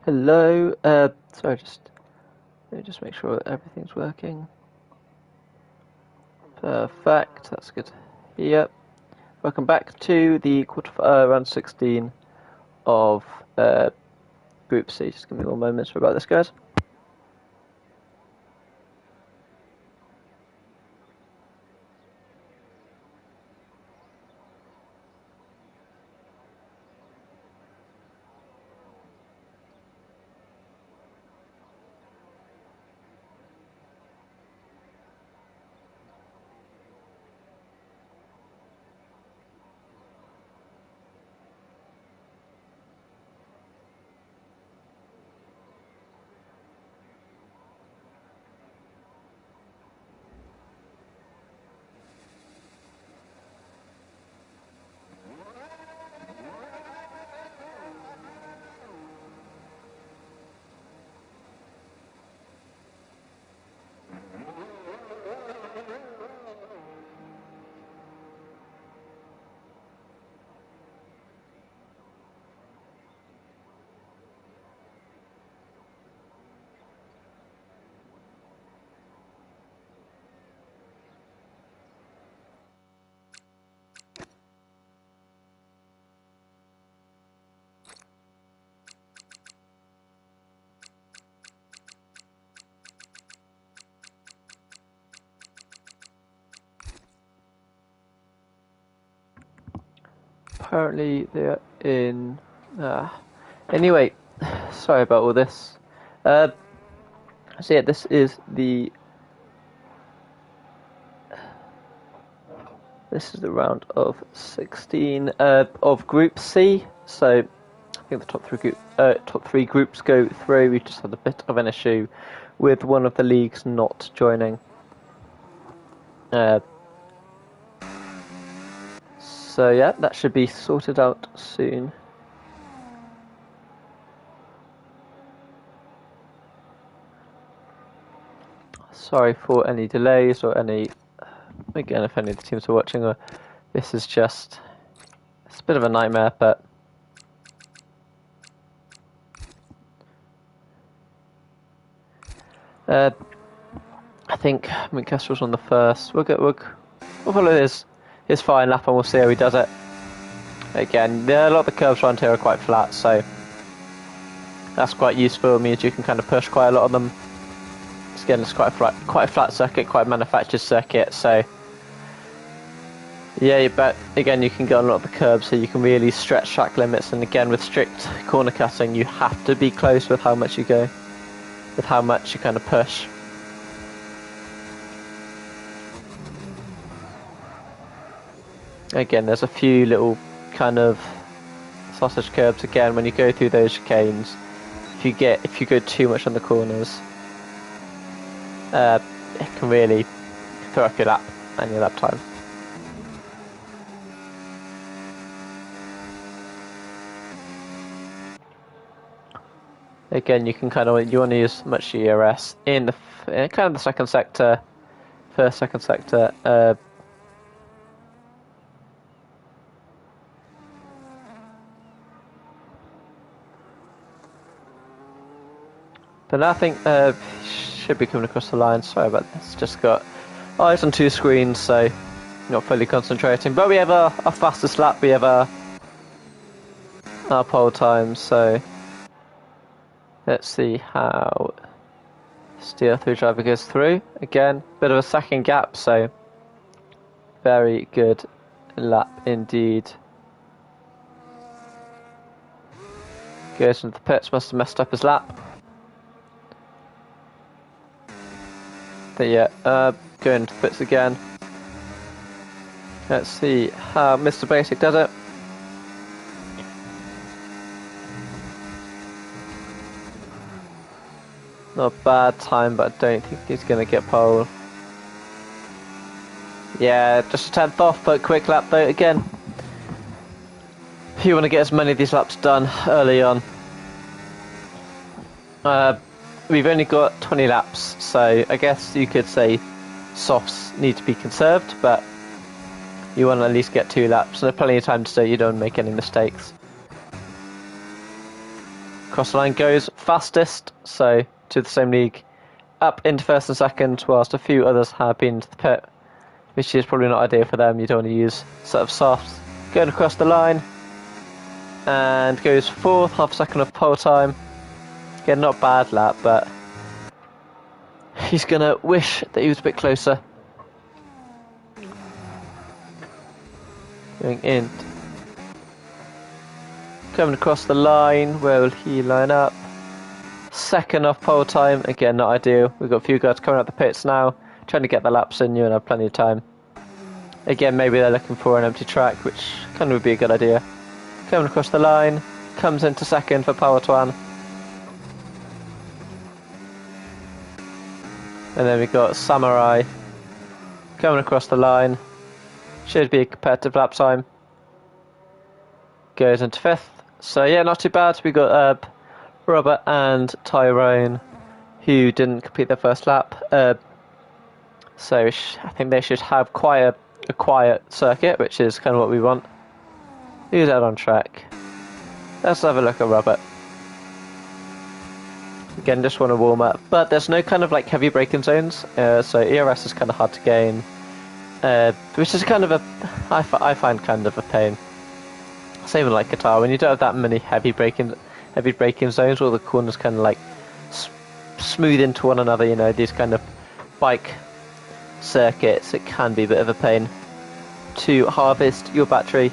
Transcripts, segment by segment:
Hello, sorry, let me just make sure that everything's working. Perfect, that's good. Yep. Welcome back to the round 16 of Group C. Just give me 1 moment for about this, guys. Apparently they're in... Anyway, sorry about all this. So yeah, this is the round of 16 of Group C. So I think the top three groups go through. We just had a bit of an issue with one of the leagues not joining. So yeah, that should be sorted out soon. Sorry for any delays or any... Again, if any of the teams are watching, or this is just... It's a bit of a nightmare, but... I think Castro's on the first. We'll follow his fine lap and we'll see how he does it. Again, a lot of the curves around here are quite flat, so that's quite useful. It means you can kind of push quite a lot of them. Again, it's quite a flat circuit, quite a manufactured circuit, so yeah, but again, you can get on a lot of the curbs, so you can really stretch track limits. And again, with strict corner cutting, you have to be close with how much you go, with how much you kind of push. Again, there's a few little kind of sausage curbs. Again, when you go through those chicanes, if you go too much on the corners, it can really throw up your lap and your lap time. Again, you want to use as much ERS in the second sector, first, second sector. But I think should be coming across the line. Sorry about this. Just got eyes on two screens, so not fully concentrating. But we have our fastest lap. We have our pole time. So let's see how Steel 3 driver goes through. Again, bit of a second gap. So very good lap indeed. Goes into the pits. Must have messed up his lap. But yeah, going to pits again. Let's see how Mr. Basic does it. Not a bad time, but I don't think he's going to get pole. Yeah, just a 10th off, but quick lap though again. If you want to get as many of these laps done early on. We've only got 20 laps, so I guess you could say softs need to be conserved, but you want to at least get 2 laps, and there's plenty of time to say you don't make any mistakes. Cross the line goes fastest, so to the same league, up into first and second, whilst a few others have been to the pit, which is probably not ideal for them. You don't want to use sort of softs. Going across the line, and goes fourth, half a second off pole time. Again, not a bad lap, but he's going to wish that he was a bit closer. Going in. Coming across the line, where will he line up? Second off pole time, again not ideal. We've got a few guys coming out the pits now, trying to get the laps in, you and have plenty of time. Again, maybe they're looking for an empty track, which kind of would be a good idea. Coming across the line, comes into second for Power Twan. And then we've got Samurai coming across the line. Should be a competitive lap time. Goes into fifth. So yeah, not too bad. We got Robert and Tyrone, who didn't complete their first lap. So I think they should have quite a quiet circuit, which is kind of what we want. Who's out on track? Let's have a look at Robert. Again, just want to warm up, but there's no kind of like heavy braking zones, so ERS is kind of hard to gain, which is kind of I find kind of a pain. Same with like guitar, when you don't have that many heavy braking zones, all the corners kind of like smooth into one another. You know, these kind of bike circuits, it can be a bit of a pain to harvest your battery.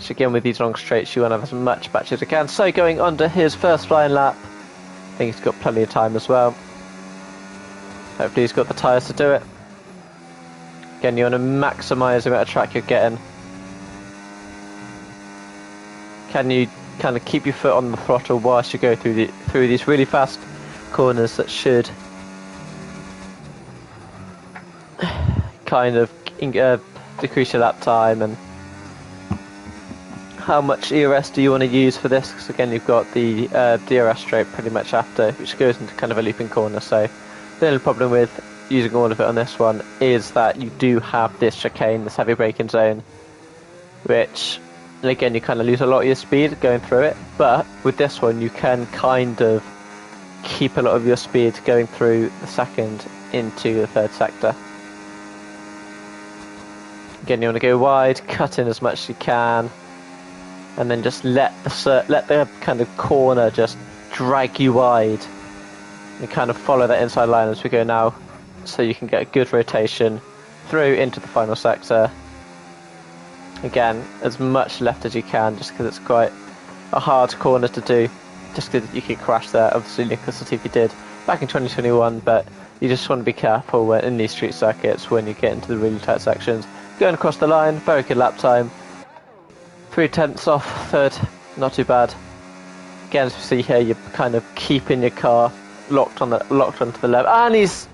So again, with these long straights, you want to have as much battery as you can. So going on to his first flying lap, I think he's got plenty of time as well. Hopefully he's got the tyres to do it. Again, you want to maximise the amount of track you're getting. Can you kind of keep your foot on the throttle whilst you go through these really fast corners that should kind of decrease your lap time? And how much ERS do you want to use for this? Because again, you've got the DRS straight pretty much after, which goes into kind of a looping corner. So the only problem with using all of it on this one is that you do have this chicane, this heavy braking zone, which, and again, you kind of lose a lot of your speed going through it. But with this one, you can kind of keep a lot of your speed going through the second into the third sector. Again, you want to go wide, cut in as much as you can, and then just let the kind of corner just drag you wide, and kind of follow that inside line as we go now, so you can get a good rotation through into the final sector. Again, as much left as you can, just because it's quite a hard corner to do, just because you could crash there. Obviously, Nicholas will see if you did back in 2021, but you just want to be careful in these street circuits when you get into the really tight sections. Going across the line, very good lap time. 3/10 off third, not too bad. Again, as you see here, you're kind of keeping your car locked onto the left, and he's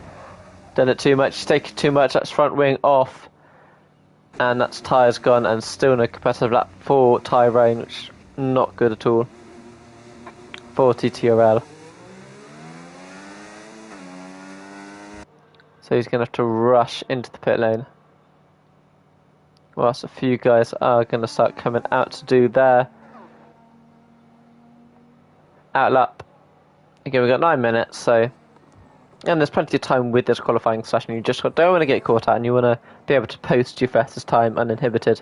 done it too much. He's taken too much. That's front wing off, and that's tyres gone, and still no competitive lap for Tyrone, which is not good at all. 40 TRL. So he's going to have to rush into the pit lane, whilst a few guys are going to start coming out to do their out lap. Again, we've got 9 minutes, so, and there's plenty of time with this qualifying session. You just don't want to get caught out, and you want to be able to post your fastest time uninhibited.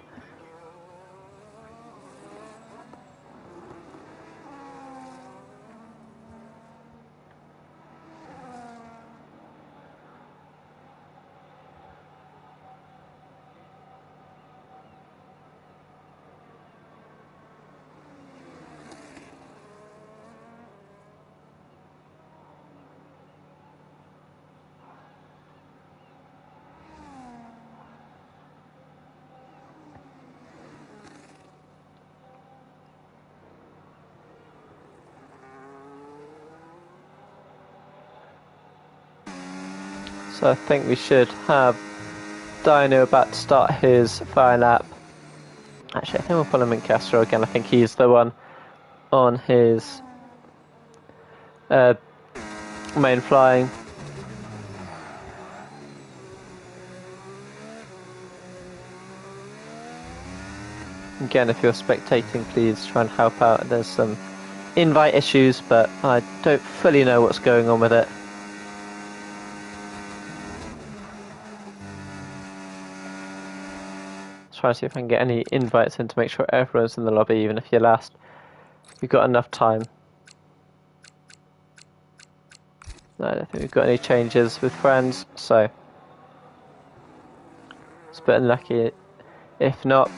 So I think we should have Dino about to start his fire lap. Actually, I think we'll pull him in Castro again. I think he's the one on his main flying. Again, if you're spectating, please try and help out. There's some invite issues, but I don't fully know what's going on with it. Let's try to see if I can get any invites in to make sure everyone's in the lobby, even if you're last. We've got enough time. No, I don't think we've got any changes with friends, so it's a bit unlucky. If not,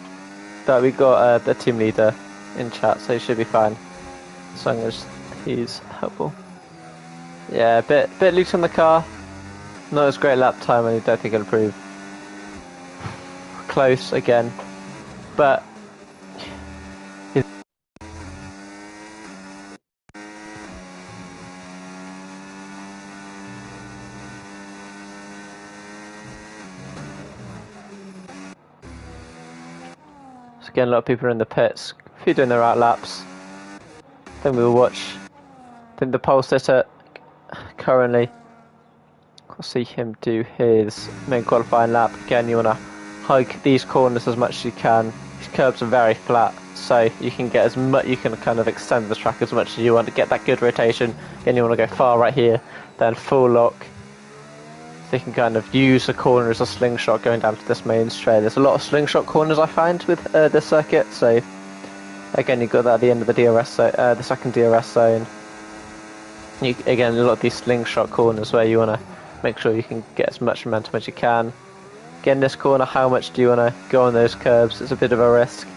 but we got the team leader in chat, so he should be fine. As long as he's helpful. Yeah, a bit loose on the car. Not as great lap time, and I don't think it'll improve. Close again, but again, a lot of people are in the pits. A few doing their out laps. Then we'll watch. I think the pole sitter currently. We'll see him do his main qualifying lap. Again, you want to hug these corners as much as you can. These curbs are very flat, so you can get as much. You can kind of extend the track as much as you want to get that good rotation. Again, you want to go far right here, then full lock. So you can kind of use the corner as a slingshot going down to this main straight. There's a lot of slingshot corners I find with this circuit. So again, you got that at the end of the DRS, the second DRS zone. Again, a lot of these slingshot corners where you want to make sure you can get as much momentum as you can. Again, this corner, how much do you want to go on those curbs? It's a bit of a risk,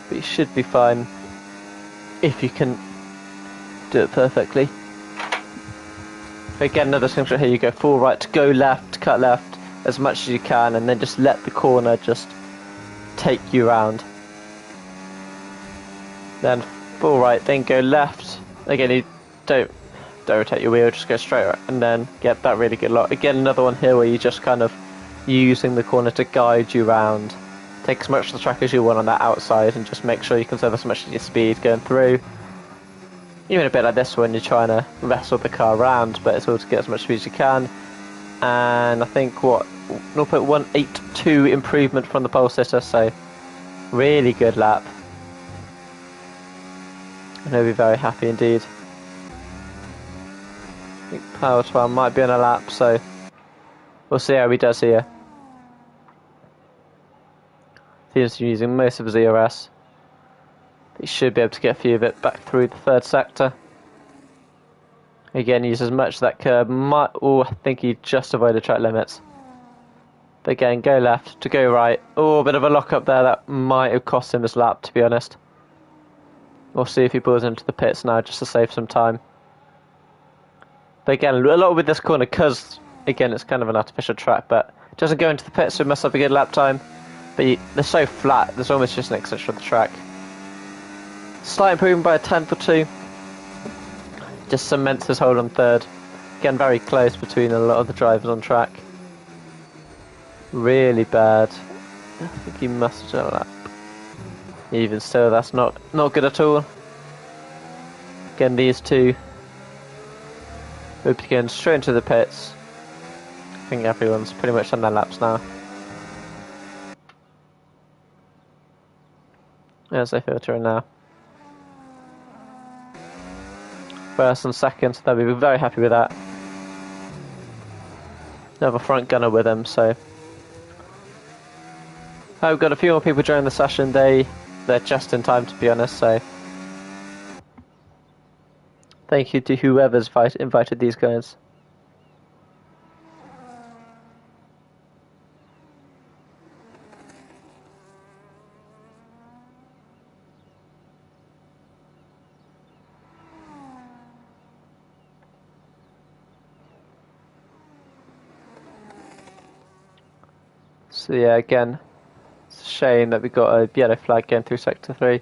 but you should be fine if you can do it perfectly. Again, another slingshot here. You go full right to go left, cut left as much as you can, and then just let the corner just take you round. Then full right, then go left. Again, you don't rotate your wheel, just go straight right, and then get that really good lock. Again, another one here where you just kind of using the corner to guide you round. Take as much of the track as you want on that outside, and just make sure you conserve as much of your speed going through. Even a bit like this one, you're trying to wrestle the car around, but it's all to get as much speed as you can. And I think what 0.182 improvement from the pole sitter, so really good lap. And he'll be very happy indeed. I think Power 12 might be on a lap, so we'll see how he does here. Seems to be using most of his ERS. He should be able to get a few of it back through the third sector. Again, use as much of that curb. Oh, I think he just avoided track limits. But again, go left to go right. Oh, a bit of a lock up there. That might have cost him his lap, to be honest. We'll see if he pulls into the pits now just to save some time. But again, a lot with this corner because, again, it's kind of an artificial track, but it doesn't go into the pits, so it must have a good lap time. But they're so flat, there's almost just an extension of the track. Slight improvement by a tenth or two. Just cements his hold on third. Again, very close between a lot of the drivers on track. Really bad. I think he must have done a lap. Even still, that's not good at all. Again, these two will be going straight into the pits. I think everyone's pretty much on their laps now. As they filter in now. First and second, they'll be very happy with that. Another front gunner with him, so I've got a few more people during the session. They're just in time, to be honest, so thank you to whoever's invited these guys. So yeah, again, it's a shame that we got a yellow flag going through Sector 3.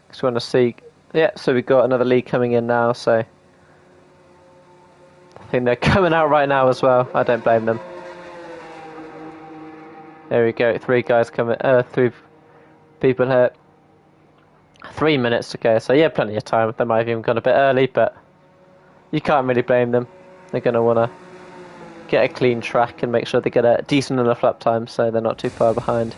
Just want to see... Yeah, so we've got another lead coming in now, so I think they're coming out right now as well. I don't blame them. There we go, three guys coming... three people here. 3 minutes to go, so yeah, plenty of time. They might have even gone a bit early, but you can't really blame them. They're going to want to get a clean track and make sure they get a decent enough lap time so they're not too far behind.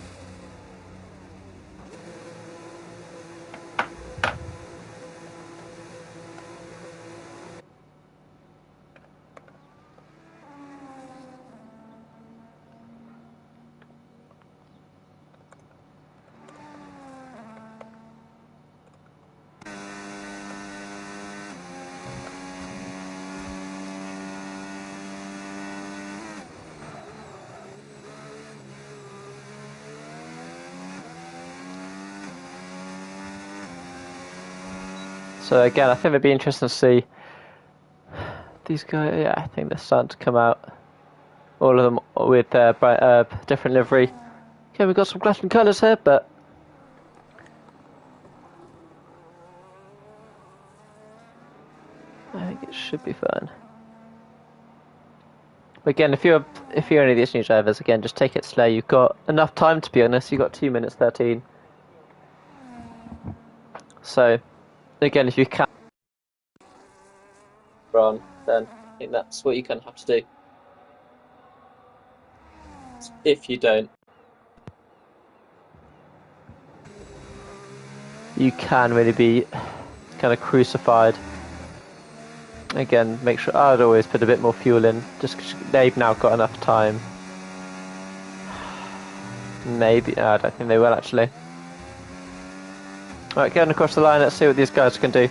So again, I think it'd be interesting to see these guys. Yeah, I think they're starting to come out. All of them with their different livery. Okay, we've got some clashing colours here, but I think it should be fine. Again, if you're any of these new drivers, again, just take it slow. You've got enough time, to be honest. You've got 2 minutes 13. So, again, if you can run, then I think that's what you kind of have to do. If you don't, you can really be kind of crucified. Again, make sure I'd always put a bit more fuel in, just because they've now got enough time. Maybe, no, I don't think they will actually. Right, going across the line, let's see what these guys can do.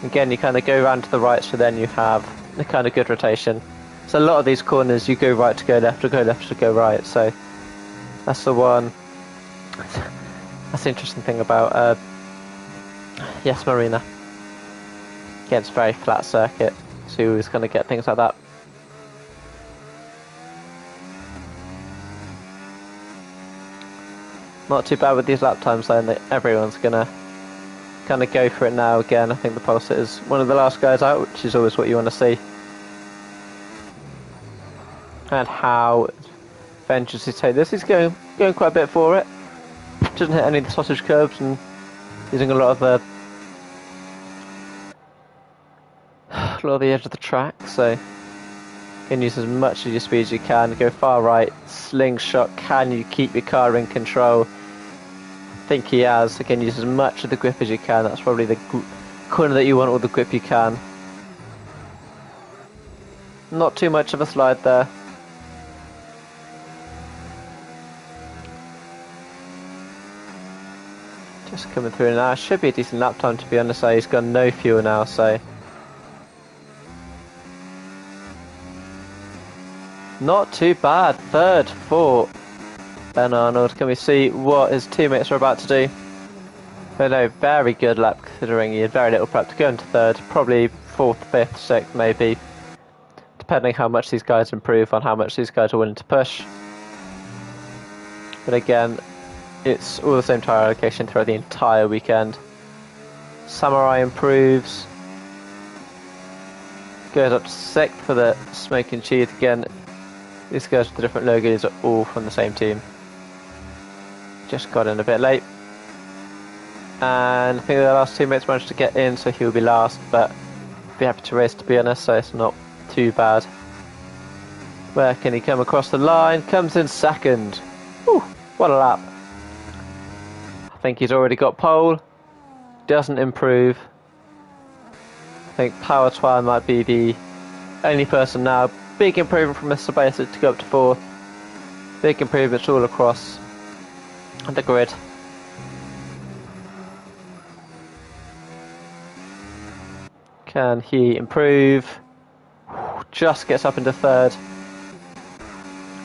Again, you kind of go around to the right, so then you have a kind of good rotation. So a lot of these corners, you go right to go left, or go left to go right, so that's the one. That's the interesting thing about, yes, Marina. Again, it's a very flat circuit, so you always kind of get things like that. Not too bad with these lap times though, and everyone's gonna kind of go for it now again. I think the pole sitter is one of the last guys out, which is always what you want to see. And how ventures he take this? He's going quite a bit for it. Doesn't hit any of the sausage curbs and using a lot of the edge of the track. So you can use as much of your speed as you can. Go far right, slingshot. Can you keep your car in control? I think he has. Again, use as much of the grip as you can. That's probably the corner that you want all the grip you can. Not too much of a slide there. Just coming through now. Should be a decent lap time, to be honest. So he's got no fuel now, so not too bad. Third for Ben Arnold. Can we see what his teammates are about to do? But no, very good lap considering he had very little prep to go into third. Probably fourth, fifth, sixth, maybe. Depending how much these guys improve on how much these guys are willing to push. But again, it's all the same tyre allocation throughout the entire weekend. Samurai improves. Goes up to sixth for the Smoking Cheese again. These guys with the different logos are all from the same team. Just got in a bit late. And I think the last teammates managed to get in, so he'll be last, but be happy to race, to be honest, so it's not too bad. Where can he come across the line? Comes in second. Whew, what a lap. I think he's already got pole. Doesn't improve. I think Power Twine might be the only person now. Big improvement from Mr. Basic to go up to fourth. Big improvements all across the grid. Can he improve? Just gets up into third.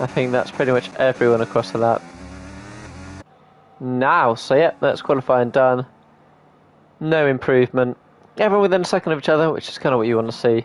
I think that's pretty much everyone across the lap. Now, so yeah, that's qualifying done. No improvement. Everyone within a second of each other, which is kind of what you want to see.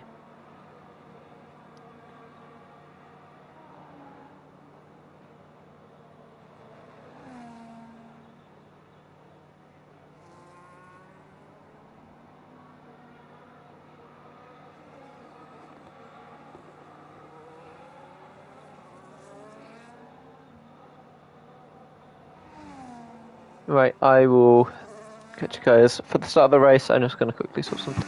Right, I will catch you guys for the start of the race. I'm just going to quickly sort something.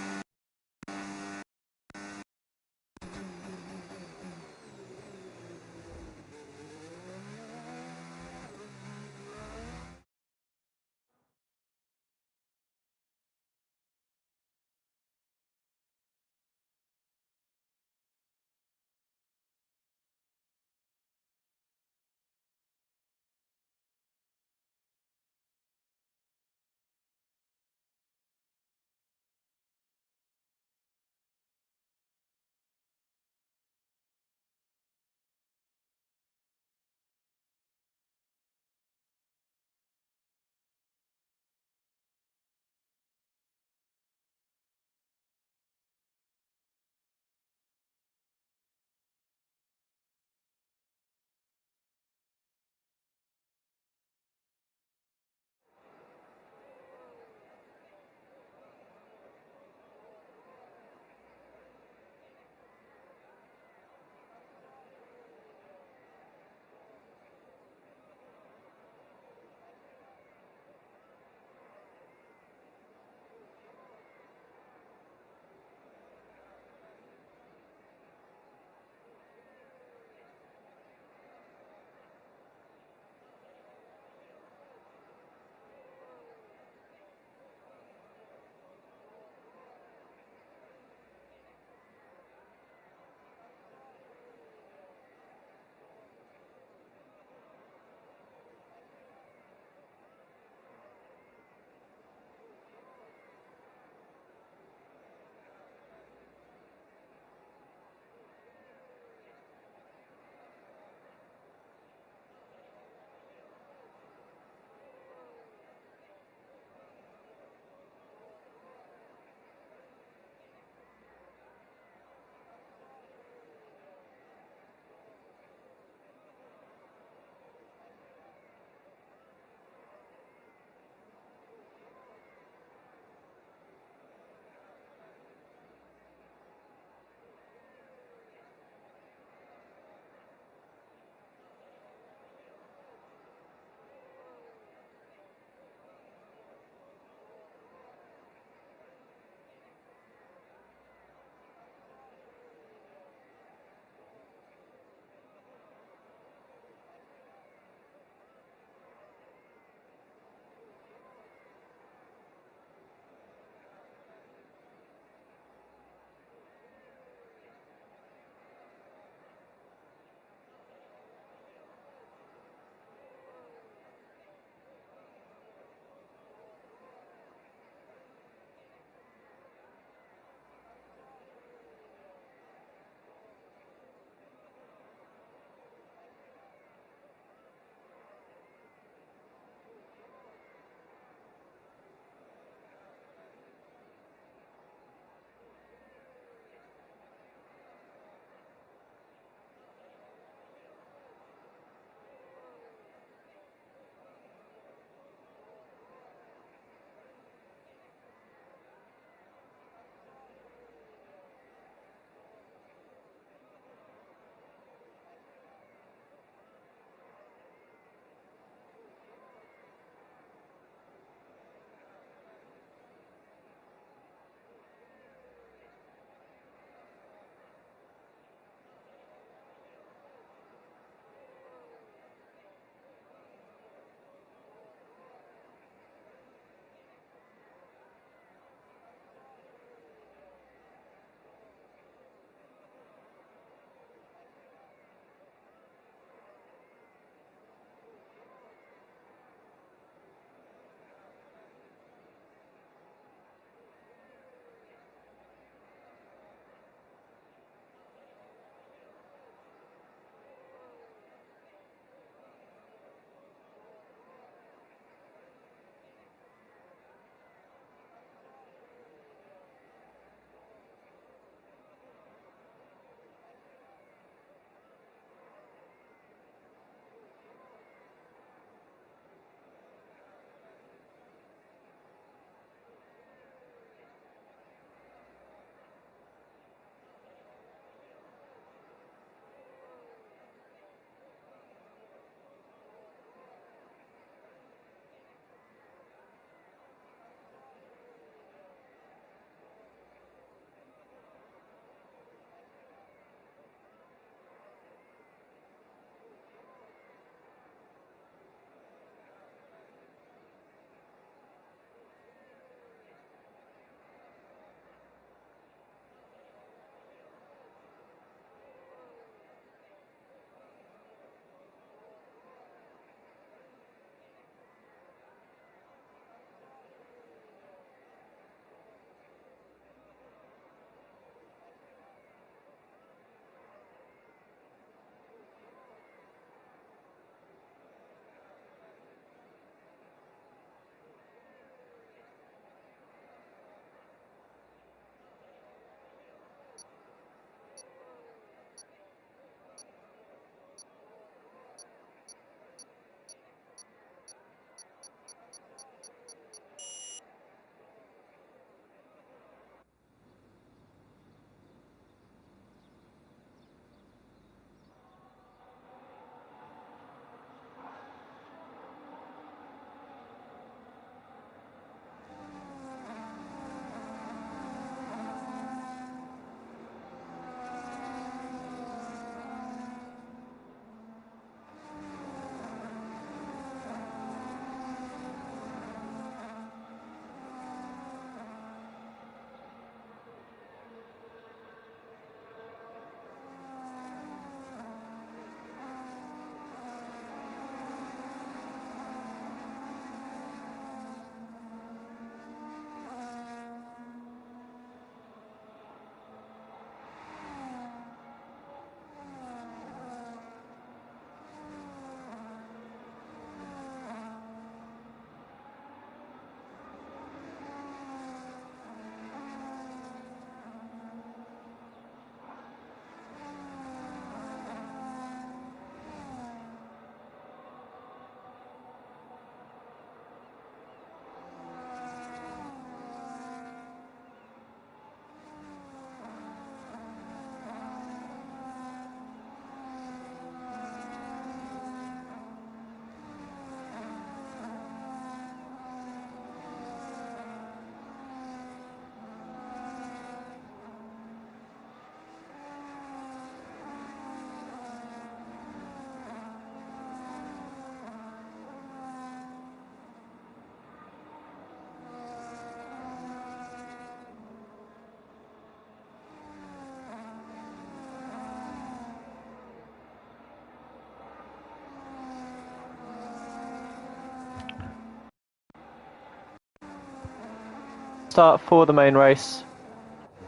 start for the main race.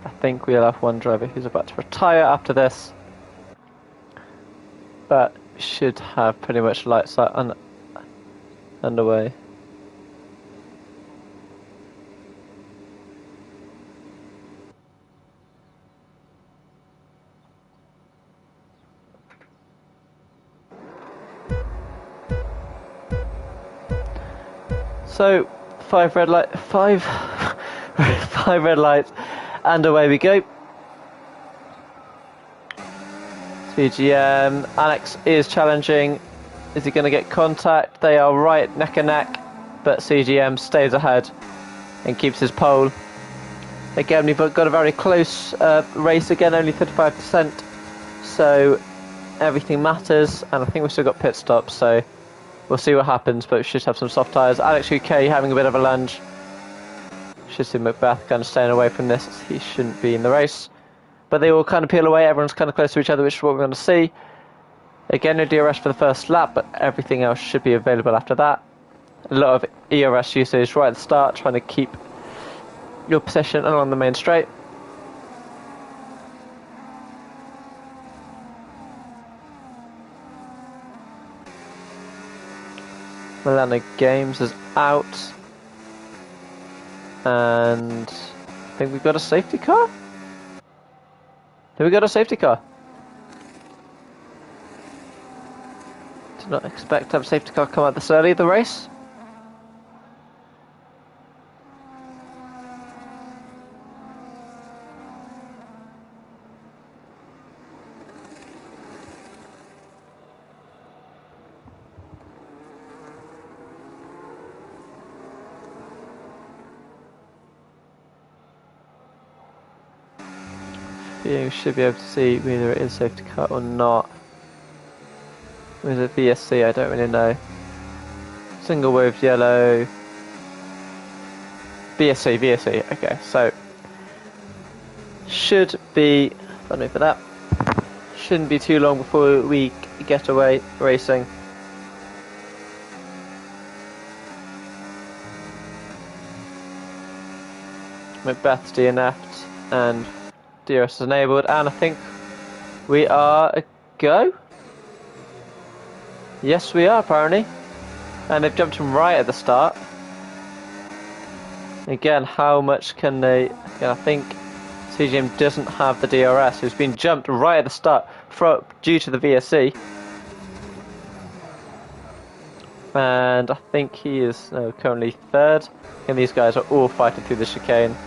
I think we'll have one driver who's about to retire after this, but should have pretty much light sight underway. So five red lights, and away we go. CGM, Alex is challenging. Is he going to get contact? They are right neck and neck, but CGM stays ahead and keeps his pole. Again, we've got a very close race again, only 35%, so everything matters, and I think we've still got pit stops, so we'll see what happens, but we should have some soft tyres. Alex UK having a bit of a lunge. Should see Macbeth kind of staying away from this. He shouldn't be in the race. But they all kind of peel away. Everyone's kind of close to each other, which is what we're going to see. Again, no DRS for the first lap, but everything else should be available after that. A lot of ERS usage right at the start, trying to keep your position along the main straight. Milano Games is out. And I think we've got a safety car? Have we got a safety car? Did not expect to have a safety car come out this early in the race. You should be able to see whether it is safety car or not. Is it VSC? I don't really know. Single wave yellow. VSC. Okay, so should be. Pardon me for that. Shouldn't be too long before we get away racing. Macbeth's DNF'd and DRS is enabled, and I think we are a go. Yes, we are apparently, and they've jumped him right at the start. Again, how much can they? Again, I think CGM doesn't have the DRS. He's been jumped right at the start due to the VSC, and I think he is currently third. And these guys are all fighting through the chicane.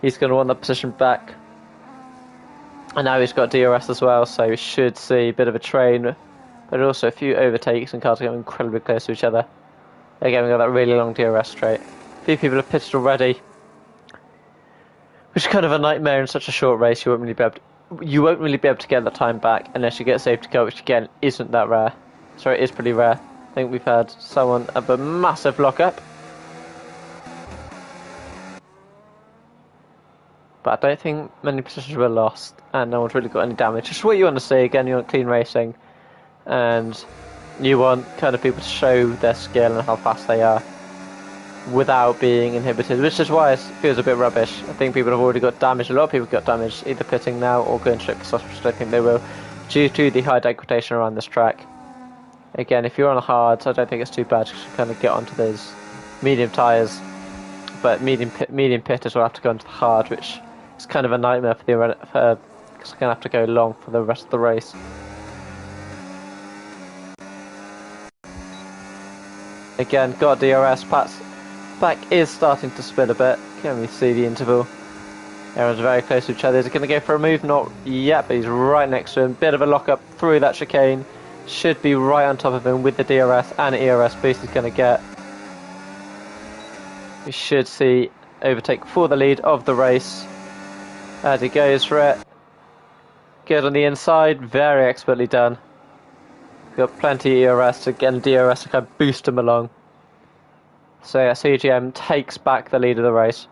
He's going to want that position back. And now he's got DRS as well, so we should see a bit of a train, but also a few overtakes and cars getting incredibly close to each other. Again, we've got that really long DRS straight. A few people have pitted already, which is kind of a nightmare in such a short race. You won't really be able to get that time back unless you get a safety car, which again isn't that rare. Sorry, it is pretty rare. I think we've had someone have a massive lock-up. But I don't think many positions were lost, and no one's really got any damage. Just what you want to see. Again, you want clean racing, and you want kind of people to show their skill and how fast they are without being inhibited, which is why it feels a bit rubbish. I think people have already got damaged. A lot of people got damaged either pitting now or going straight for soft, which I don't think they will, due to the high degradation around this track. Again, if you're on the hards, I don't think it's too bad because you kind of get onto those medium tyres, but medium pitters will have to go into the hard, which it's kind of a nightmare for because they're going to have to go long for the rest of the race. Again, got DRS. Pat's back is starting to spin a bit. Can we see the interval? Everyone's very close to each other. Is he going to go for a move? Not yet, but he's right next to him. Bit of a lock-up through that chicane. Should be right on top of him with the DRS and ERS boost he's going to get. We should see overtake for the lead of the race. As he goes for it. Good on the inside, very expertly done. Got plenty of ERS to get DRS to kind of boost him along. So yeah, CGM takes back the lead of the race.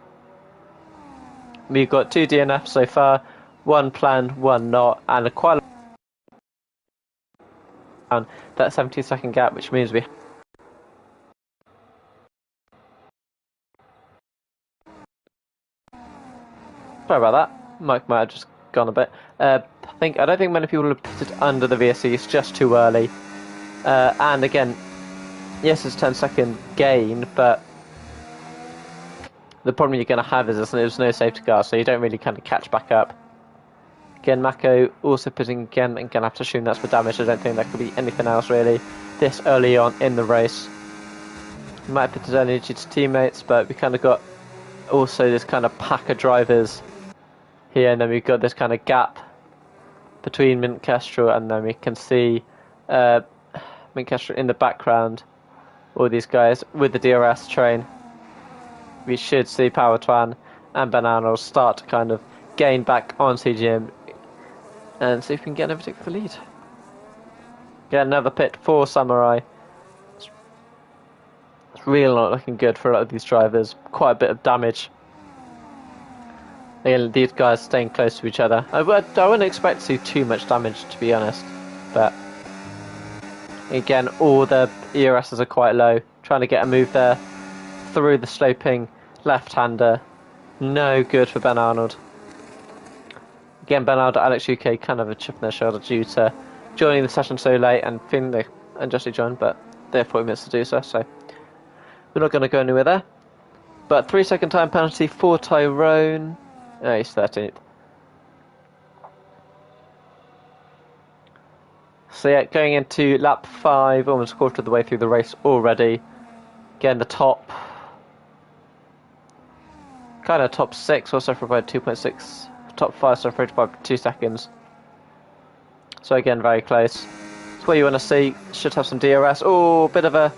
We've got 2 DNFs so far, 1 planned, 1 not, and a quite that 17-second gap, which means we Sorry about that. Mike might have just gone a bit. I don't think many people have pitted under the VSC. It's just too early. And again, yes, it's a 10-second gain, but the problem you're going to have is there's no safety car, so you don't really kind of catch back up. Again, Mako also pitting again, and going to have to assume that's for damage. I don't think that could be anything else really this early on in the race. He might have pitted energy to teammates, but we kind of got also this kind of pack of drivers here, and then we've got this kind of gap between Mint Kestrel, and then we can see Mint Kestrel in the background, all these guys with the DRS train. We should see Power Twan and Ben Arnold start to kind of gain back on CGM and see if we can get an overtake for the lead. Get another pit for Samurai. It's really not looking good for a lot of these drivers. Quite a bit of damage. Again, these guys staying close to each other. I wouldn't expect to see too much damage, to be honest. But again, all the ERSs are quite low. Trying to get a move there through the sloping left-hander. No good for Ben Arnold. Again, Ben Arnold and Alex UK kind of a chip on their shoulder due to joining the session so late and feeling they unjustly joined, but they have 40 minutes to do so, so we're not going to go anywhere there. But 3-second time penalty for Tyrone. Oh, he's 13th. So yeah, going into lap 5, almost a quarter of the way through the race already. Again, the top 6 also for about 2.6. Top 5 separated by 2 seconds. So again, very close. It's where you want to see. Should have some DRS. Oh, bit of a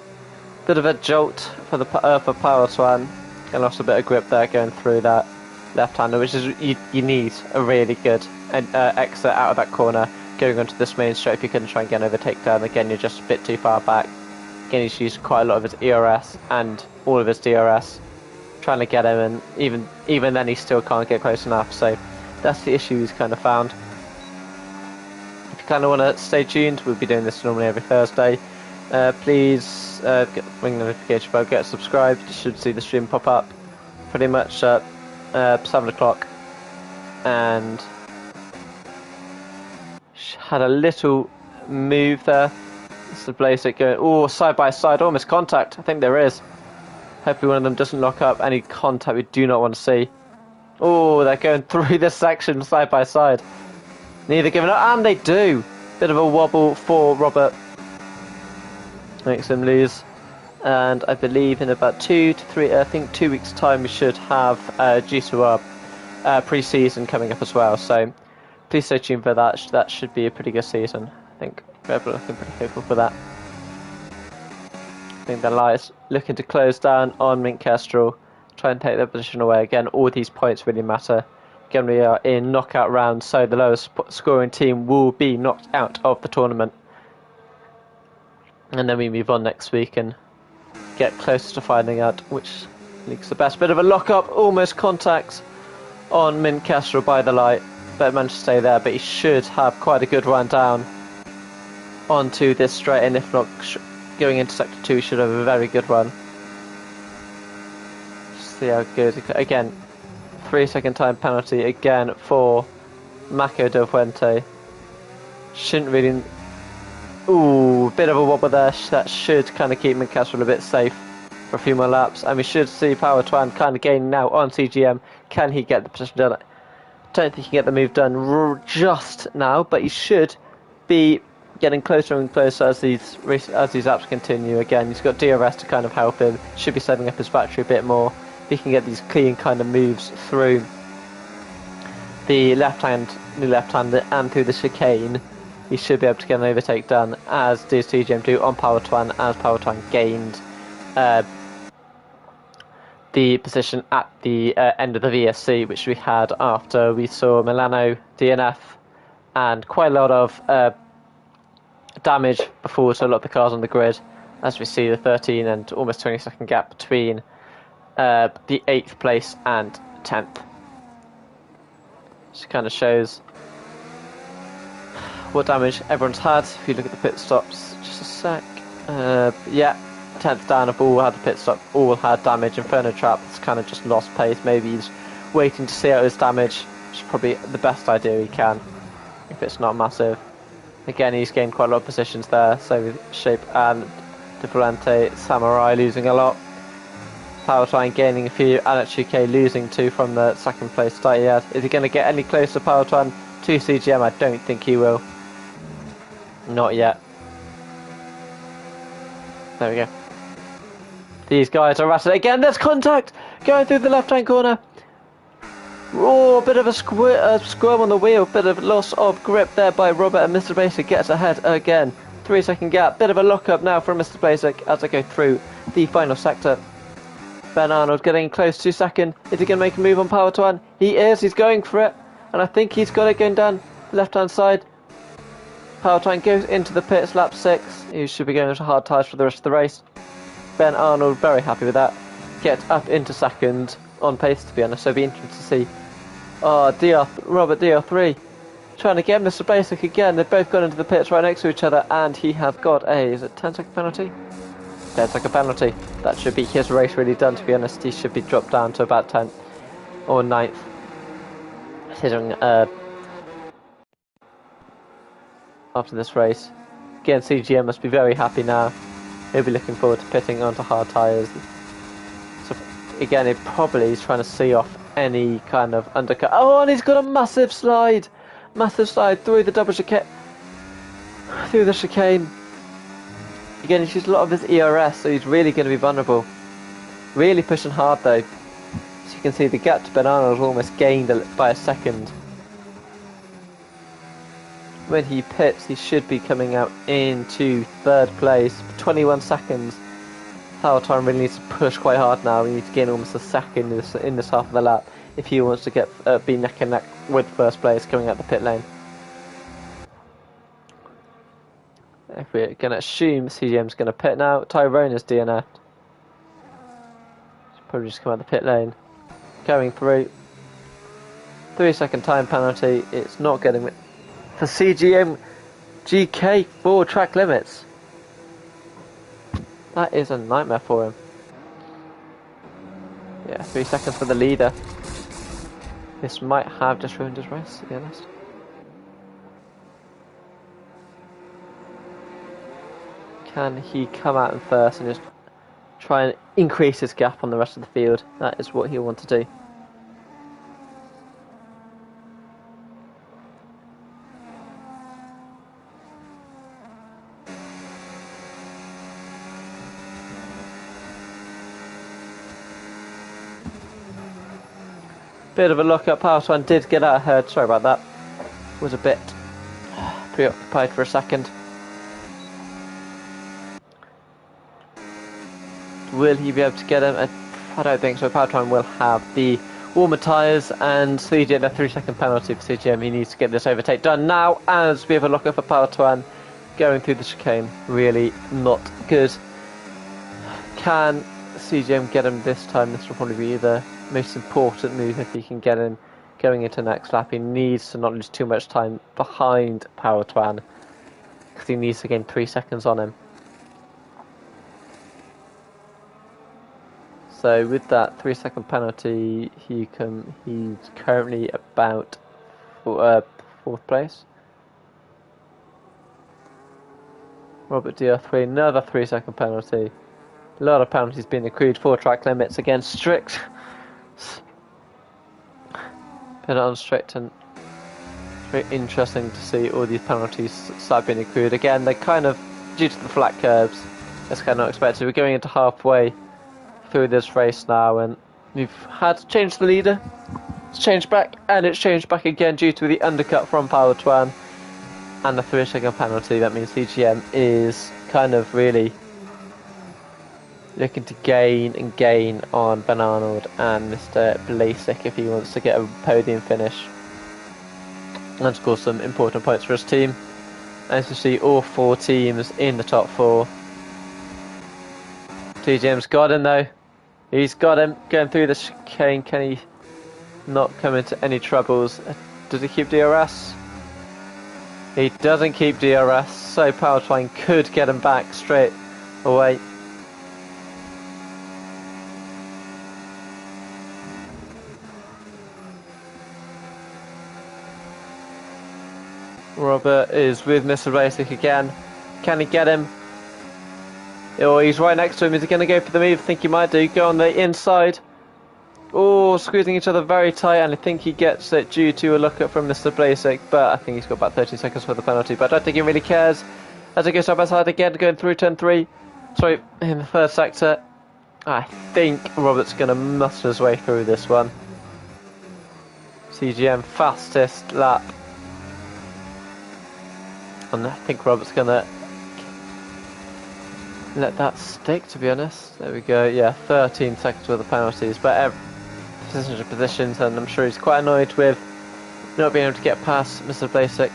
jolt for the for Power Twan, and lost a bit of grip there going through that left-hander, which is you need a really good exit out of that corner going onto this main straight if you couldn't try and get an overtake down. Again, you're just a bit too far back. Again, he's used quite a lot of his ERS and all of his DRS trying to get him, and even then he still can't get close enough. So that's the issue he's kind of found. If you kind of want to stay tuned, we'll be doing this normally every Thursday. Please ring the notification bell, get subscribed. You should see the stream pop up pretty much at 7 o'clock. And had a little move there. It's the Blazer going, oh, side by side, almost contact. I think there is. Hopefully one of them doesn't lock up any contact we do not want to see. Oh, they're going through this section side by side. Neither giving up, and they do. Bit of a wobble for Robert. Makes him lose. And I believe in about 2 to 3, I think 2 weeks' time, we should have GSUR pre-season coming up as well. So please stay tuned for that. That should be a pretty good season. I think we're looking pretty hopeful for that. I think the Lions looking to close down on Mint Kestrel. Try and take their position away. Again, all these points really matter. Again, we are in knockout rounds, so the lowest scoring team will be knocked out of the tournament. And then we move on next week and get closer to finding out which league's the best. Bit of a lock-up, almost contact on Mint Kestrel by the light. But managed to stay there, but he should have quite a good run down onto this straight, and if not, going into sector 2, should have a very good run. See how good. Again, 3-second time penalty again for Mako Del Fuente. Shouldn't really. Ooh, bit of a wobble there. That should kind of keep Mint Kestrel a bit safe for a few more laps, and we should see Power Twan kind of gaining now on CGM. Can he get the position done? Don't think he can get the move done just now, but he should be getting closer and closer as these laps continue. Again, he's got DRS to kind of help him. Should be setting up his battery a bit more. He can get these clean kind of moves through the left-hander and through the chicane. He should be able to get an overtake done, as did CGM do on Power Twan, as Power Twan gained the position at the end of the VSC, which we had after we saw Milano DNF and quite a lot of damage before to a lot of the cars on the grid, as we see the 13 and almost 20-second gap between the 8th place and 10th. Which kind of shows what damage everyone's had. If you look at the pit stops, just a sec. Yeah, 10th down have all had the pit stop, all had damage. Inferno Trap has kind of just lost pace. Maybe he's waiting to see out his damage, which is probably the best idea he can, if it's not massive. Again, he's gained quite a lot of positions there, so with Shape and Differente, Samurai losing a lot. Powertwine gaining a few, and at 2K losing 2 from the second place start he had. Is he going to get any closer, Powertwine, to CGM? I don't think he will. Not yet. There we go. These guys are at it again. There's contact going through the left-hand corner. Oh, a bit of a squirm on the wheel. Bit of loss of grip there by Robert, and Mr. Basic gets ahead again. 3-second gap. Bit of a lock-up now from Mr. Basic as I go through the final sector. Ben Arnold getting close to second. Is he going to make a move on Powertwine? He is. He's going for it. And I think he's got it going down the left-hand side. Powertwine goes into the pits, lap 6. He should be going into hard tyres for the rest of the race. Ben Arnold very happy with that. Gets up into second on pace, to be honest. So it'll be interesting to see. Oh, Robert DR3 trying to get Mr. Basic again. They've both gone into the pits right next to each other, and he has got a, is it 10-second penalty? 10-second penalty. That should be his race really done, to be honest. He should be dropped down to about 10th or 9th. Considering after this race. Again, CGM must be very happy now. He'll be looking forward to pitting onto hard tyres. So again, it probably is trying to see off any kind of undercut. Oh, and he's got a massive slide through the double chicane, through the chicane. Again, he's used a lot of his ERS, so he's really going to be vulnerable. Really pushing hard though. As you can see, the gap to Ben Arnold almost gained by a second. When he pits, he should be coming out into third place. 21 seconds. Powertwine really needs to push quite hard now. He needs to gain almost a second in this half of the lap if he wants to be neck and neck with first place coming out the pit lane. If we're going to assume CGM's going to pit now, Tyrone is DNF'd. Should probably just come out the pit lane. Going through. 3-second time penalty. It's not getting it. For CGM GK 4 track limits. That is a nightmare for him. Yeah, 3 seconds for the leader. This might have just ruined his race, to be honest. Can he come out in first and just try and increase his gap on the rest of the field? That is what he'll want to do. Bit of a look up. Powertwine did get out ahead. Sorry about that. Was a bit preoccupied for a second. Will he be able to get him? I don't think so. Powertwine will have the warmer tyres, and CGM a 3-second penalty for CGM. He needs to get this overtake done now as we have a lock up for Powertwine going through the chicane. Really not good. Can CGM get him this time? This will probably be the most important move if he can get him going into next lap. He needs to not lose too much time behind Powertwine because he needs to gain 3 seconds on him. So with that 3-second penalty, he's currently about 4th place. Robert DR3, another 3-second penalty. A lot of penalties being accrued. 4 track limits again, strict. Been on strict, and very interesting to see all these penalties start being accrued. Again, they're kind of due to the flat curbs. That's kind of not expected. We're going into halfway through this race now, and we've had to change the leader. It's changed back, and it's changed back again due to the undercut from Powertwine and the 3-second penalty. That means CGM is kind of really looking to gain on Ben Arnold and Mr. Blasik if he wants to get a podium finish and score some important points for his team. As you see, all 4 teams in the top 4. CGM's got him though. He's got him going through the chicane. Can he not come into any troubles? Does he keep DRS? He doesn't keep DRS, so Powertwine could get him back straight away. Robert is with Mr. Basic again. Can he get him? Oh, he's right next to him. Is he going to go for the move? I think he might do. Go on the inside. Oh, squeezing each other very tight, and I think he gets it due to a look up from Mr. Basic, but I think he's got about 13 seconds for the penalty, but I don't think he really cares. As it goes side by side again, going through turn 3. Sorry, in the first sector. I think Robert's going to muster his way through this one. CGM fastest lap. And I think Robert's going to let that stick, to be honest. There we go, yeah, 13 seconds worth of penalties, but positions, and I'm sure he's quite annoyed with not being able to get past Mr. Basic.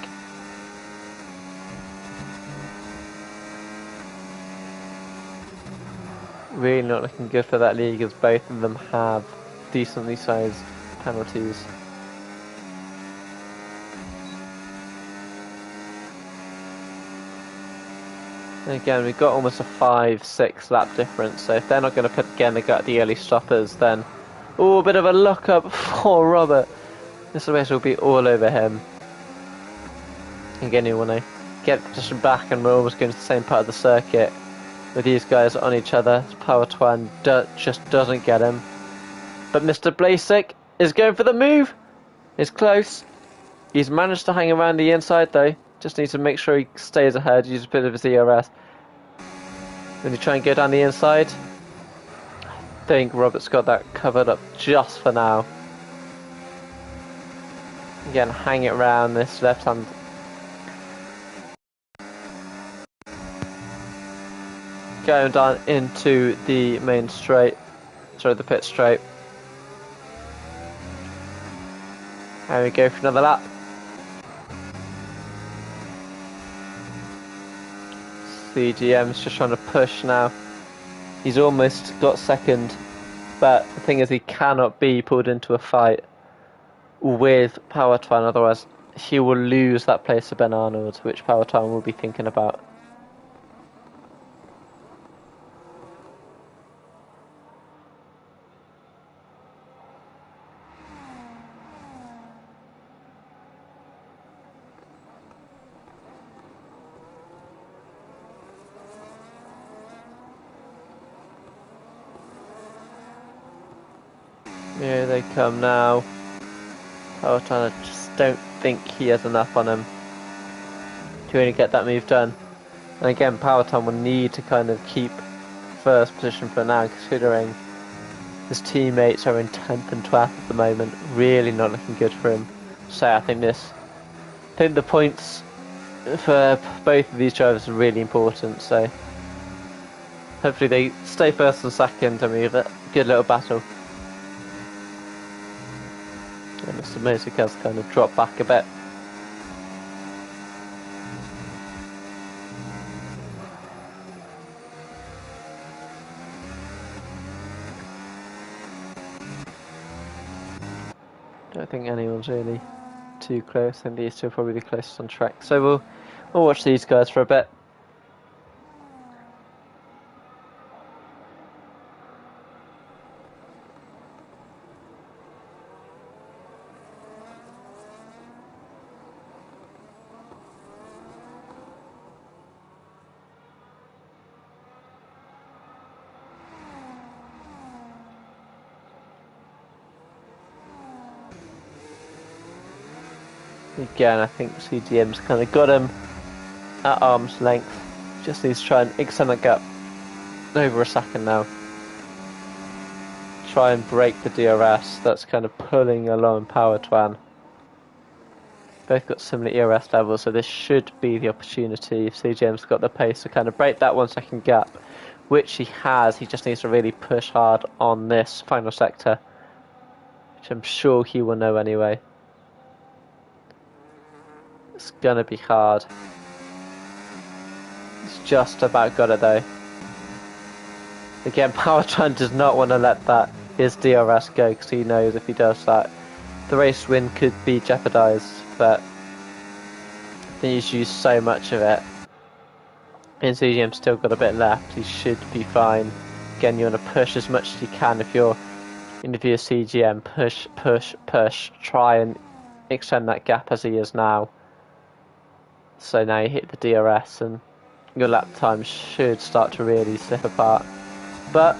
Really not looking good for that league, as both of them have decently sized penalties. And again, we've got almost a 5-6 lap difference, so if they're not going to put again the early stoppers, then oh, a bit of a look up for Robert. Mr. Basic will be all over him. Again, you want to get the position back, and we're almost going to the same part of the circuit with these guys on each other. Power Twan just doesn't get him. But Mr. Basic is going for the move. It's close. He's managed to hang around the inside though. Just needs to make sure he stays ahead. Use a bit of his ERS. When you try and go down the inside, I think Robert's got that covered up just for now. Again, hang it around this left hand. Going down into the main straight, sorry, the pit straight. There we go for another lap. CGM's just trying to push now. He's almost got second, but the thing is he cannot be pulled into a fight with Power Twan, otherwise he will lose that place to Ben Arnold, which Power Twan will be thinking about. Here they come now. Power Twan, I just don't think he has enough on him to really get that move done. And again, Power Twan will need to kind of keep first position for now, considering his teammates are in 10th and 12th at the moment. Really not looking good for him. So I think the points for both of these drivers are really important. So hopefully they stay first and second, and we have a good little battle. And Mr. Basic has kind of dropped back a bit. Don't think anyone's really too close. I think these two are probably the closest on track. So we'll watch these guys for a bit. Again, I think CGM's kind of got him at arm's length. Just needs to try and extend that gap over a second now. Try and break the DRS that's kind of pulling along Power Twan. Both got similar ERS levels, so this should be the opportunity if CGM's got the pace to kind of break that 1 second gap, which he has. He just needs to really push hard on this final sector, which I'm sure he will know anyway. It's gonna be hard. He's just about got it though. Again, Power Twan does not want to let his DRS go, because he knows if he does that, the race win could be jeopardised. But I think he's used so much of it. And CGM's still got a bit left. He should be fine. Again, you want to push as much as you can if you're CGM. Push, push, push. Try and extend that gap as he is now. So now you hit the DRS and your lap time should start to really slip apart. But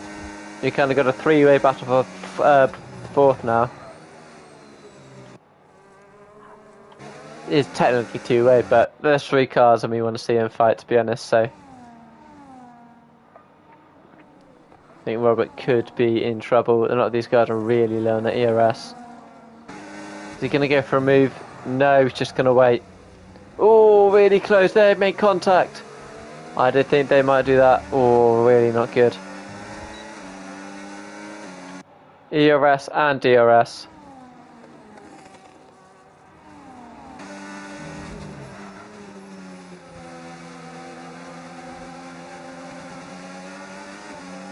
you kind of got a three-way battle for fourth now. It is technically two-way, but there's 3 cars and we want to see them fight, to be honest, so I think Robert could be in trouble. A lot of these guys are really low on the ERS. Is he going to go for a move? No, he's just going to wait. Oh, really close. They made contact. I did think they might do that. Oh, really not good. ERS and DRS.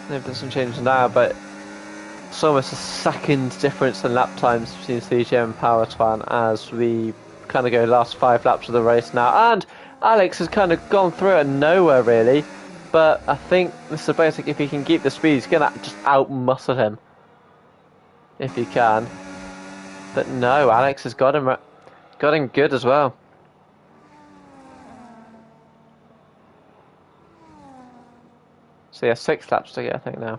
They've done some changes now, but it's almost a second difference in lap times between CGM and Power Twan as we kind of go last 5 laps of the race now. And Alex has kind of gone through it nowhere really, but I think Mr. Basic, if he can keep the speed, he's going to just out-muscle him. If he can. But no, Alex has got him good as well. So yeah, 6 laps to get, I think, now.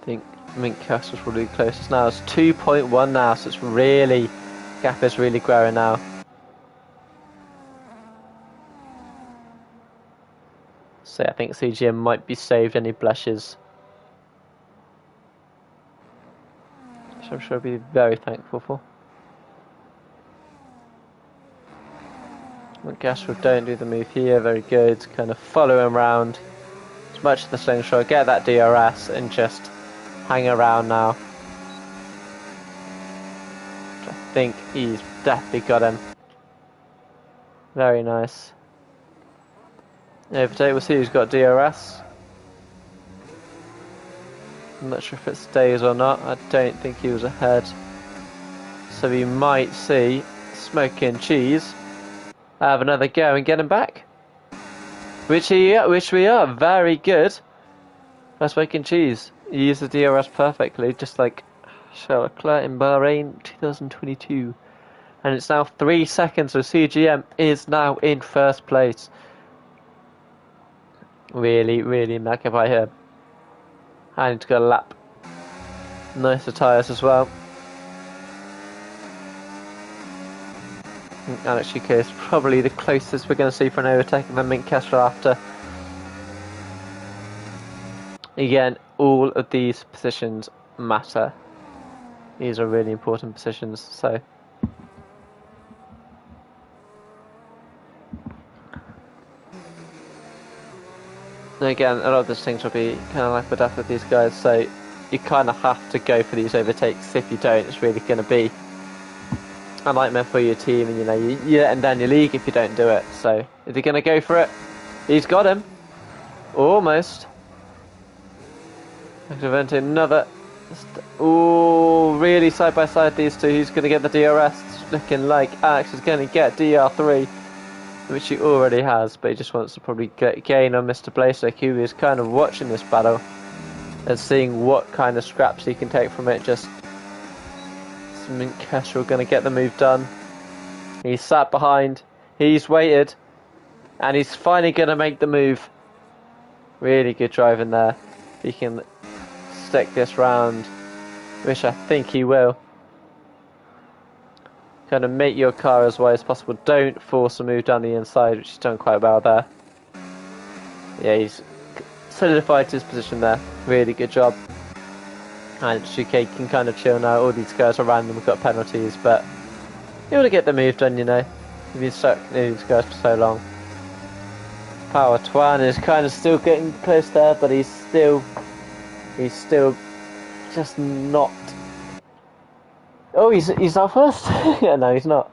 I think Mink Castle's probably closest now. It's 2.1 now, so it's really, gap is really growing now. So yeah, I think CGM might be saved any blushes. Which I'm sure I'll be very thankful for. Gasper don't do the move here, very good. Kind of follow him around as much as the slingshot, get that DRS and just hang around now. I think he's definitely got him. Very nice. Overtake, we'll see who's got DRS. I'm not sure if it stays or not. I don't think he was ahead. So we might see Smoking Cheese have another go and get him back. Which we are. Very good. That's Smoking Cheese. He used the DRS perfectly, just like Charles Leclerc in Bahrain 2022. And it's now 3 seconds, so CGM is now in first place. Really, really lucky by him. And he's got a lap. Nicer tyres as well. Alex UK is probably the closest we're going to see for an overtake than Mink Kessler after. Again, all of these positions matter. These are really important positions, so. And again, a lot of these things will be kind of like with death with these guys, so you kind of have to go for these overtakes. If you don't, it's really going to be a nightmare for your team, and you know, you're letting down your league if you don't do it. So, is he going to go for it? He's got him. Almost. Preventing another. Oh, really side by side these two. Who's going to get the DRS? It's looking like Alex is going to get DR3, which he already has, but he just wants to probably gain on Mr. Blasek, who is kind of watching this battle and seeing what kind of scraps he can take from it. Just Mink Kestrel going to get the move done. He's sat behind, he's waited, and he's finally going to make the move. Really good driving there. He can stick this round, which I think he will. Kind of make your car as wide as possible. Don't force a move down the inside, which he's done quite well there. Yeah, he's solidified his position there. Really good job. And UK can kind of chill now. All these guys are random, we've got penalties, but you want to get the move done, you know. You've been stuck near these guys for so long. Power Twan is kind of still getting close there, but he's still just not. Oh, he's not first. Yeah, no, he's not.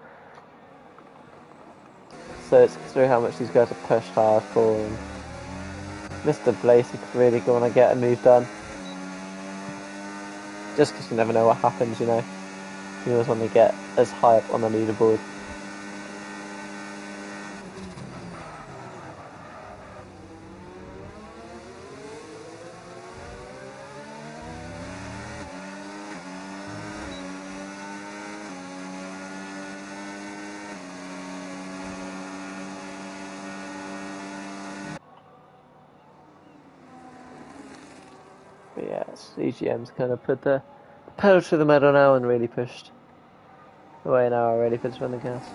So it's through how much these guys are pushed hard for. And Mr. Blasey could really go on and get a move done. Just because you never know what happens, you know. You always want to get as high up on the leaderboard. But yeah, CGM's kind of put the pedal to the metal now and really pushed away now already for the gas.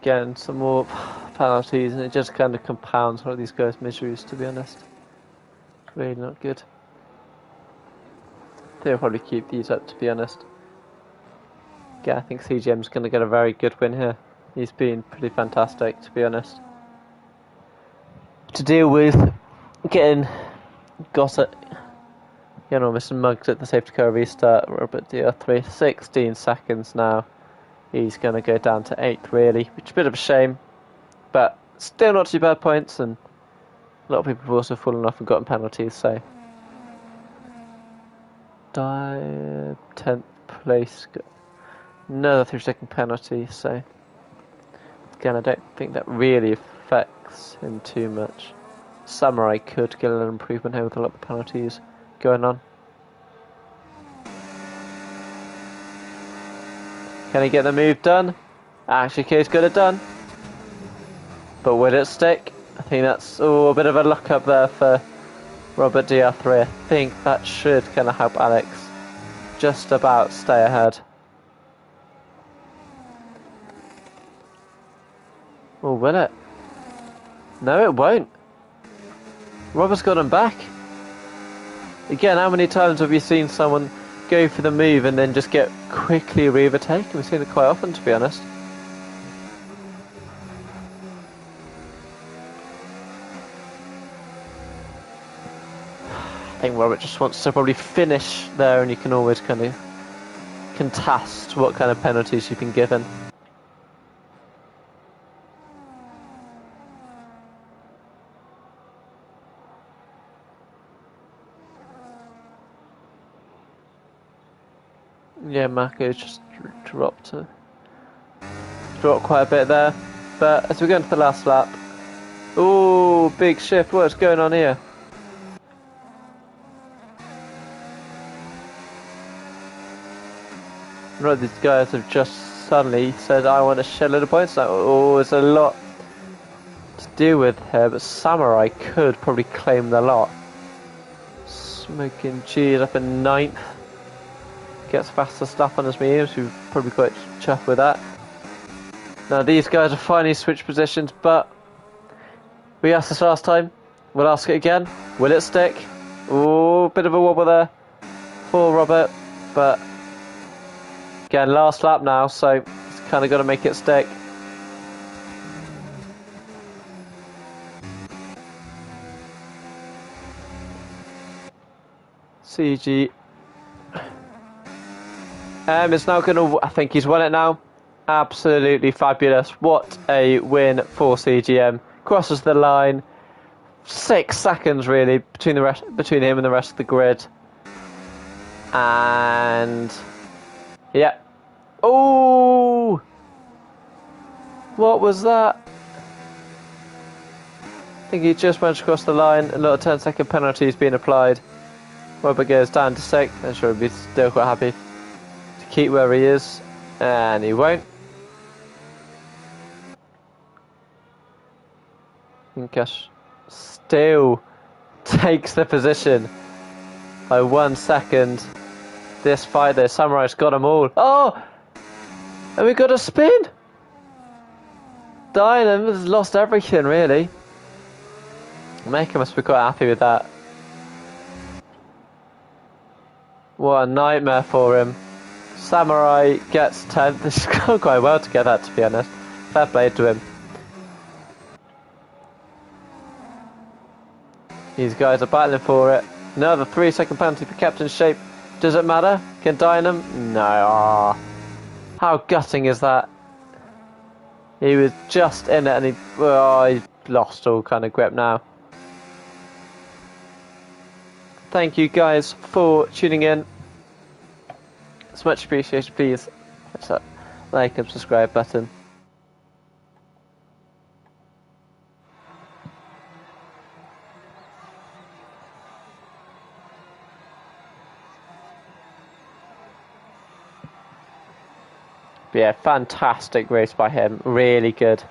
Again, some more penalties, and it just kind of compounds one of these guys' miseries, to be honest. Really not good. They'll probably keep these up, to be honest. Yeah, I think CGM's going to get a very good win here. He's been pretty fantastic, to be honest. To deal with getting got it, you know, missing mugged at the safety car restart, Robert DR3, 16 seconds now. He's going to go down to 8th, really, which is a bit of a shame, but still not too bad points, and a lot of people have also fallen off and gotten penalties, so 10th place, another 3-second penalty, so again, I don't think that really affects him too much. Samurai could get a little improvement here with a lot of penalties going on. Can he get the move done? Actually, he's got it done. But will it stick? I think that's a bit of a luck up there for Robert DR3. I think that should kind of help Alex just about stay ahead. Or will it? No, it won't. Robert's got him back. Again, how many times have you seen someone go for the move and then just get quickly re-overtaken? We've seen it quite often, to be honest. I think Robert just wants to probably finish there, and you can always kind of contest what kind of penalties you've been given. Yeah, Marco's just dropped quite a bit there. But as we go into the last lap, ooh, big shift. What's going on here? Right, these guys have just suddenly said, I want to shed a little points. Like, oh, there's a lot to do with here, but Samurai could probably claim the lot. Smoking G's up in 9th. Gets faster stuff on his mediums, we're probably quite chuffed with that. Now these guys are finally switched positions, but we asked this last time, we'll ask it again. Will it stick? Ooh, bit of a wobble there for Robert, but again, last lap now, so it's kind of got to make it stick. CG is now going to, I think he's won it now. Absolutely fabulous. What a win for CGM. Crosses the line. 6 seconds really between him and the rest of the grid. And yeah. Oh! What was that? I think he just went across the line. A little 10-second penalty is being applied. Robert goes down to 6th. I'm sure he'll be still quite happy to keep where he is. And he won't. Inkash still takes the position by 1 second. This fight, the Samurai's got them all. Oh! And we got a spin! Dynam has lost everything, really. Maker must be quite happy with that. What a nightmare for him. Samurai gets 10th. This has gone quite well to get that, to be honest. Fair play to him. These guys are battling for it. Another 3-second penalty for Captain Shape. Does it matter? Can Dynam? No. Oh. How gutting is that? He was just in it and he lost all kind of grip now. Thank you guys for tuning in. It's much appreciated. Please hit that like and subscribe button. But yeah, fantastic race by him. Really good.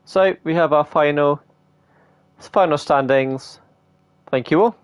So we have our final standings. Thank you all.